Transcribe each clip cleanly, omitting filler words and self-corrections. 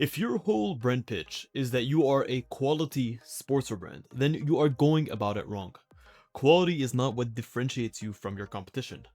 If your whole brand pitch is that you are a quality sportswear brand, then you are going about it wrong. Quality is not what differentiates you from your competition.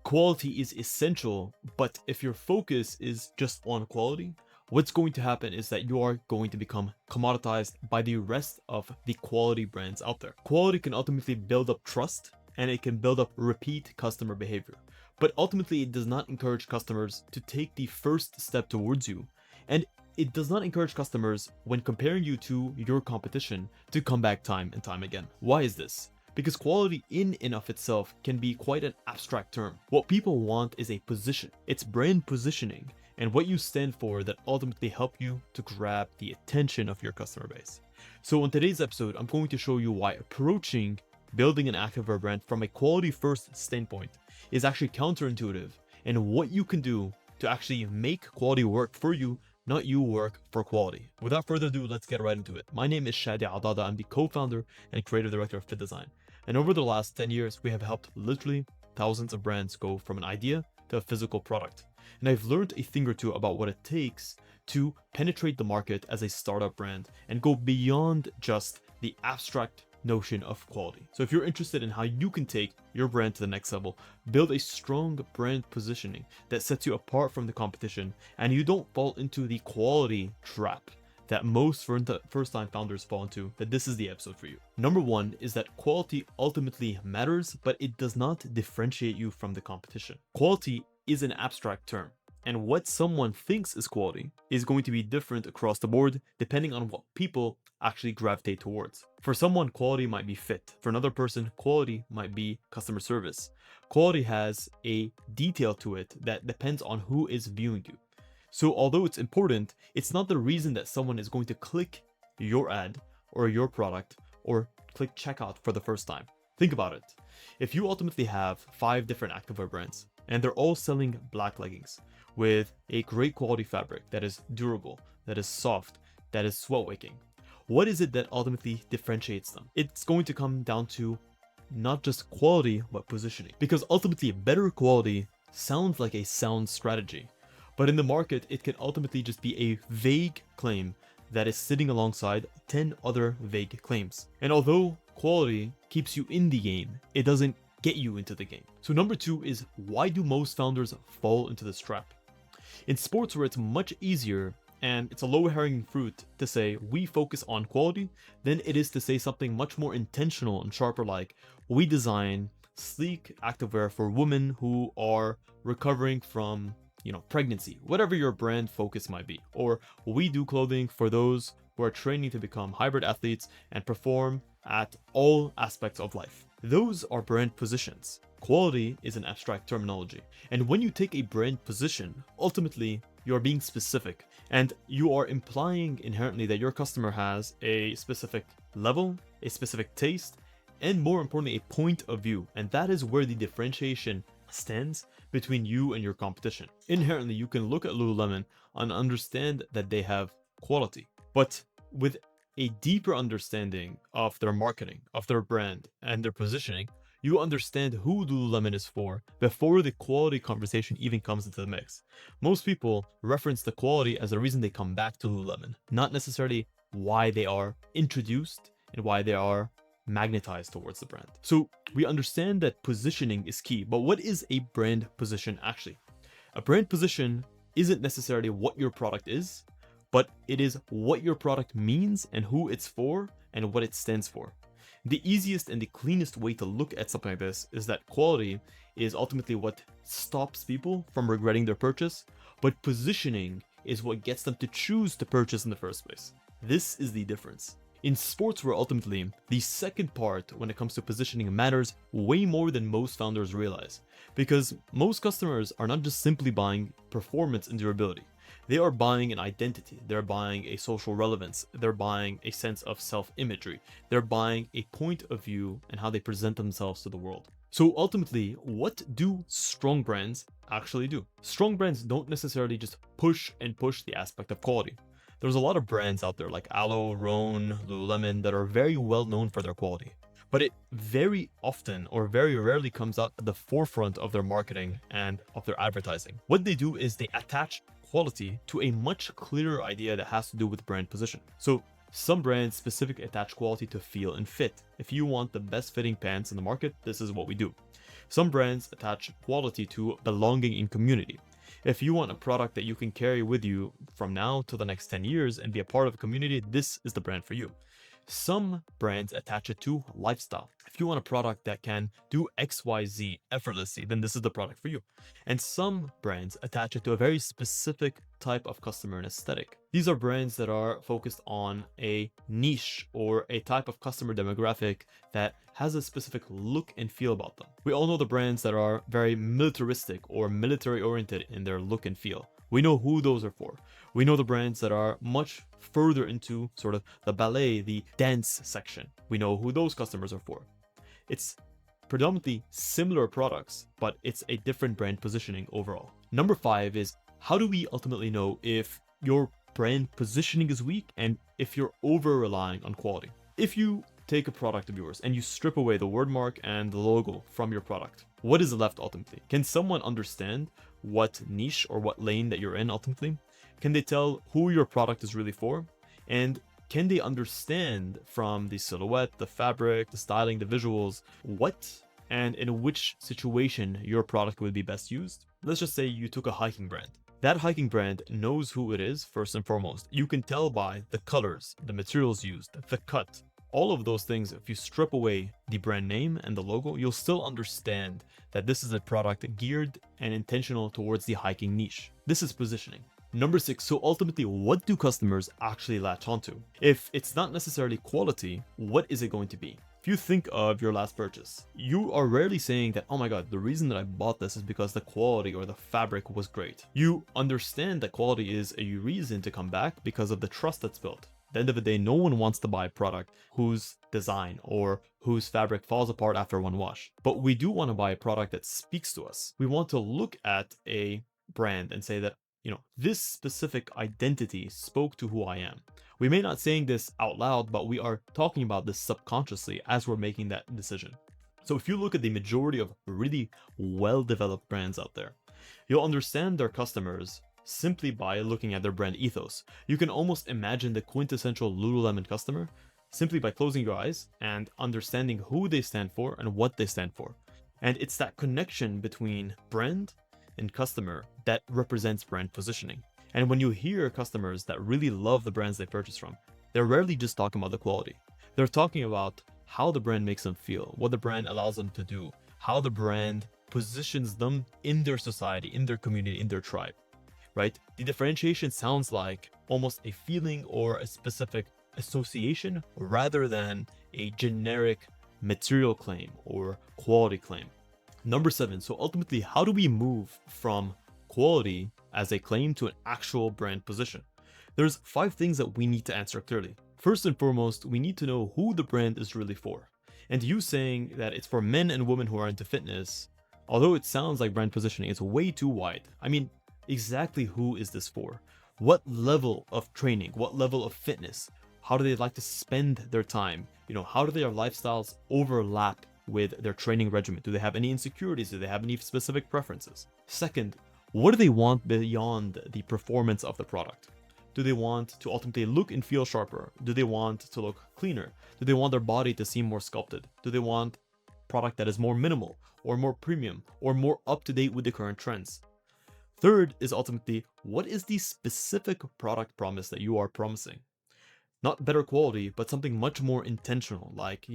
Quality is essential, but if your focus is just on quality, what's going to happen is that you are going to become commoditized by the rest of the quality brands out there. Quality can ultimately build up trust and it can build up repeat customer behavior, but ultimately it does not encourage customers to take the first step towards you, and it does not encourage customers when comparing you to your competition to come back time and time again. Why is this? Because quality in and of itself can be quite an abstract term. What people want is a position. It's brand positioning and what you stand for that ultimately help you to grab the attention of your customer base. So in today's episode, I'm going to show you why approaching building an activewear brand from a quality first standpoint is actually counterintuitive, and what you can do to actually make quality work for you, not you work for quality. Without further ado, let's get right into it. My name is Shadi. I'm the co-founder and creative director of FittDesign. And over the last 10 years, we have helped literally thousands of brands go from an idea to a physical product. And I've learned a thing or two about what it takes to penetrate the market as a startup brand and go beyond just the abstract notion of quality. So if you're interested in how you can take your brand to the next level, build a strong brand positioning that sets you apart from the competition, and you don't fall into the quality trap that most first-time founders fall into, that this is the episode for you. Number one is that quality ultimately matters, but it does not differentiate you from the competition. Quality is an abstract term, and what someone thinks is quality is going to be different across the board depending on what people actually gravitate towards. For someone, quality might be fit. For another person, quality might be customer service. Quality has a detail to it that depends on who is viewing you. So although it's important, it's not the reason that someone is going to click your ad or your product or click checkout for the first time. Think about it. If you ultimately have 5 different activewear brands and they're all selling black leggings with a great quality fabric that is durable, that is soft, that is sweat wicking, what is it that ultimately differentiates them? It's going to come down to not just quality, but positioning. Because ultimately, better quality sounds like a sound strategy, but in the market, it can ultimately just be a vague claim that is sitting alongside 10 other vague claims. And although quality keeps you in the game, it doesn't get you into the game. So number 2 is, why do most founders fall into this trap? In sports, where it's much easier and it's a low-hanging fruit to say we focus on quality than it is to say something much more intentional and sharper, like we design sleek activewear for women who are recovering from pregnancy, whatever your brand focus might be, or we do clothing for those who are training to become hybrid athletes and perform at all aspects of life. Those are brand positions. Quality is an abstract terminology, and when you take a brand position, ultimately you are being specific and you are implying inherently that your customer has a specific level, a specific taste, and more importantly, a point of view. And that is where the differentiation stands between you and your competition. Inherently, you can look at Lululemon and understand that they have quality, but with a deeper understanding of their marketing, of their brand, and their positioning, you understand who Lululemon is for before the quality conversation even comes into the mix. Most people reference the quality as the reason they come back to Lululemon, not necessarily why they are introduced and why they are magnetized towards the brand. So we understand that positioning is key, but what is a brand position actually? A brand position isn't necessarily what your product is, but it is what your product means and who it's for and what it stands for. The easiest and the cleanest way to look at something like this is that quality is ultimately what stops people from regretting their purchase, but positioning is what gets them to choose to purchase in the first place. This is the difference. In sportswear, ultimately, the second part when it comes to positioning matters way more than most founders realize, because most customers are not just simply buying performance and durability. They are buying an identity, they're buying a social relevance, they're buying a sense of self-imagery, they're buying a point of view and how they present themselves to the world. So ultimately, what do strong brands actually do? Strong brands don't necessarily just push the aspect of quality. There's a lot of brands out there like Aloe, Rhone, Lululemon that are very well known for their quality, but it very often or very rarely comes out at the forefront of their marketing and of their advertising. What they do is they attach quality to a much clearer idea that has to do with brand position. So some brands specifically attach quality to feel and fit. If you want the best fitting pants in the market, this is what we do. Some brands attach quality to belonging in community. If you want a product that you can carry with you from now to the next 10 years and be a part of a community, this is the brand for you. Some brands attach it to lifestyle. If you want a product that can do XYZ effortlessly, then this is the product for you. And some brands attach it to a very specific type of customer and aesthetic. These are brands that are focused on a niche or a type of customer demographic that has a specific look and feel about them. We all know the brands that are very militaristic or military oriented in their look and feel. We know who those are for. We know the brands that are much further into sort of the ballet, the dance section. We know who those customers are for. It's predominantly similar products, but it's a different brand positioning overall. Number 5 is, how do we ultimately know if your brand positioning is weak and if you're over relying on quality? If you take a product of yours and you strip away the word mark and the logo from your product, what is left ultimately? Can someone understand what niche or what lane that you're in ultimately? Can they tell who your product is really for? And can they understand from the silhouette, the fabric, the styling, the visuals, what and in which situation your product would be best used? Let's just say you took a hiking brand. That hiking brand knows who it is first and foremost. You can tell by the colors, the materials used, the cut, all of those things. If you strip away the brand name and the logo, you'll still understand that this is a product geared and intentional towards the hiking niche. This is positioning. Number 6, so ultimately, what do customers actually latch onto? If it's not necessarily quality, what is it going to be? If you think of your last purchase, you are rarely saying that, oh my God, the reason that I bought this is because the quality or the fabric was great. You understand that quality is a reason to come back because of the trust that's built. At the end of the day, no one wants to buy a product whose design or whose fabric falls apart after one wash. But we do want to buy a product that speaks to us. We want to look at a brand and say that, this specific identity spoke to who I am. We may not saying this out loud, but we are talking about this subconsciously as we're making that decision. So if you look at the majority of really well-developed brands out there, you'll understand their customers simply by looking at their brand ethos. You can almost imagine the quintessential Lululemon customer simply by closing your eyes and understanding who they stand for and what they stand for. And it's that connection between brand and customer that represents brand positioning. And when you hear customers that really love the brands they purchase from, they're rarely just talking about the quality. They're talking about how the brand makes them feel, what the brand allows them to do, how the brand positions them in their society, in their community, in their tribe, right? The differentiation sounds like almost a feeling or a specific association rather than a generic material claim or quality claim. Number 7, so ultimately, how do we move from quality as a claim to an actual brand position? There's 5 things that we need to answer clearly. First and foremost, we need to know who the brand is really for. And you saying that it's for men and women who are into fitness, although it sounds like brand positioning, it's way too wide. I mean, exactly who is this for? What level of training? What level of fitness? How do they like to spend their time? How do their lifestyles overlap with their training regimen? Do they have any insecurities? Do they have any specific preferences? Second, what do they want beyond the performance of the product? Do they want to ultimately look and feel sharper? Do they want to look cleaner? Do they want their body to seem more sculpted? Do they want a product that is more minimal or more premium or more up to date with the current trends? Third is ultimately, what is the specific product promise that you are promising? Not better quality, but something much more intentional, like,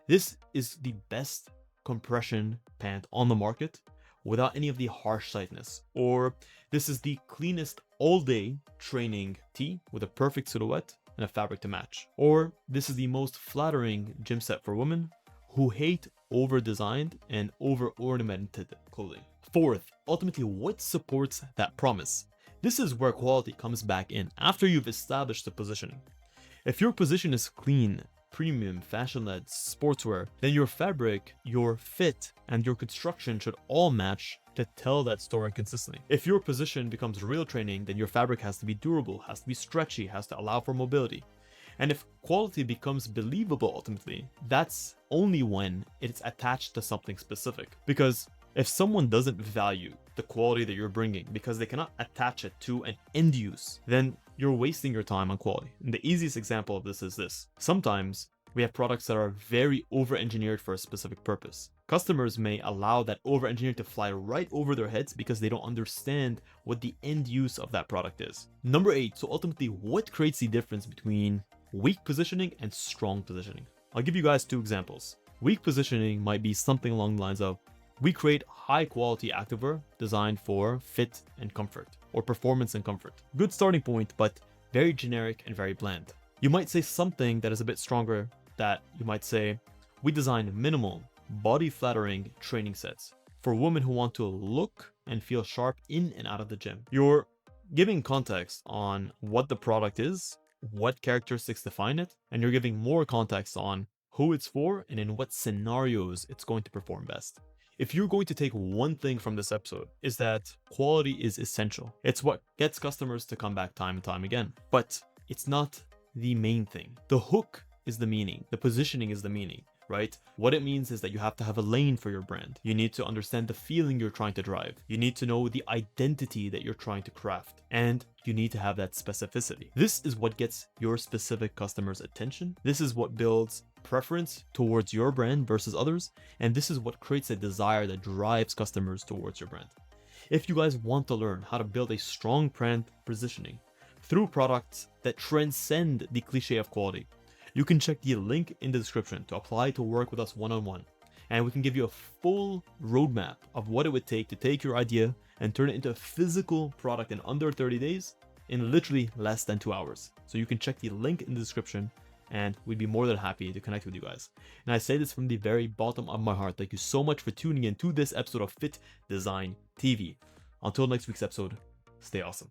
this is the best compression pant on the market without any of the harsh tightness. Or this is the cleanest all-day training tee with a perfect silhouette and a fabric to match. Or this is the most flattering gym set for women who hate over-designed and over-ornamented clothing. Fourth, ultimately, what supports that promise? This is where quality comes back in after you've established the positioning. If your position is clean, premium, fashion-led, sportswear, then your fabric, your fit, and your construction should all match to tell that story consistently. If your position becomes real training, then your fabric has to be durable, has to be stretchy, has to allow for mobility. And if quality becomes believable ultimately, that's only when it's attached to something specific. Because If someone doesn't value the quality that you're bringing because they cannot attach it to an end use, then you're wasting your time on quality. And the easiest example of this is this. Sometimes we have products that are very over-engineered for a specific purpose. Customers may allow that over-engineering to fly right over their heads because they don't understand what the end use of that product is. Number 8, so ultimately, what creates the difference between weak positioning and strong positioning? I'll give you guys 2 examples. Weak positioning might be something along the lines of, we create high quality activewear designed for fit and comfort, or performance and comfort. Good starting point, but very generic and very bland. You might say something that is a bit stronger, that you might say, we design minimal, body flattering training sets for women who want to look and feel sharp in and out of the gym. You're giving context on what the product is, what characteristics define it, and you're giving more context on who it's for and in what scenarios it's going to perform best. If you're going to take one thing from this episode, is that quality is essential. It's what gets customers to come back time and time again, but it's not the main thing. The hook is the meaning, the positioning is the meaning, right? What it means is that you have to have a lane for your brand. You need to understand the feeling you're trying to drive. You need to know the identity that you're trying to craft, and you need to have that specificity. This is what gets your specific customer's attention. This is what builds preference towards your brand versus others, and this is what creates a desire that drives customers towards your brand. If you guys want to learn how to build a strong brand positioning through products that transcend the cliche of quality, you can check the link in the description to apply to work with us one-on-one, and we can give you a full roadmap of what it would take to take your idea and turn it into a physical product in under 30 days in literally less than 2 hours. So you can check the link in the description, and we'd be more than happy to connect with you guys. And I say this from the very bottom of my heart. Thank you so much for tuning in to this episode of Fit Design TV. Until next week's episode, stay awesome.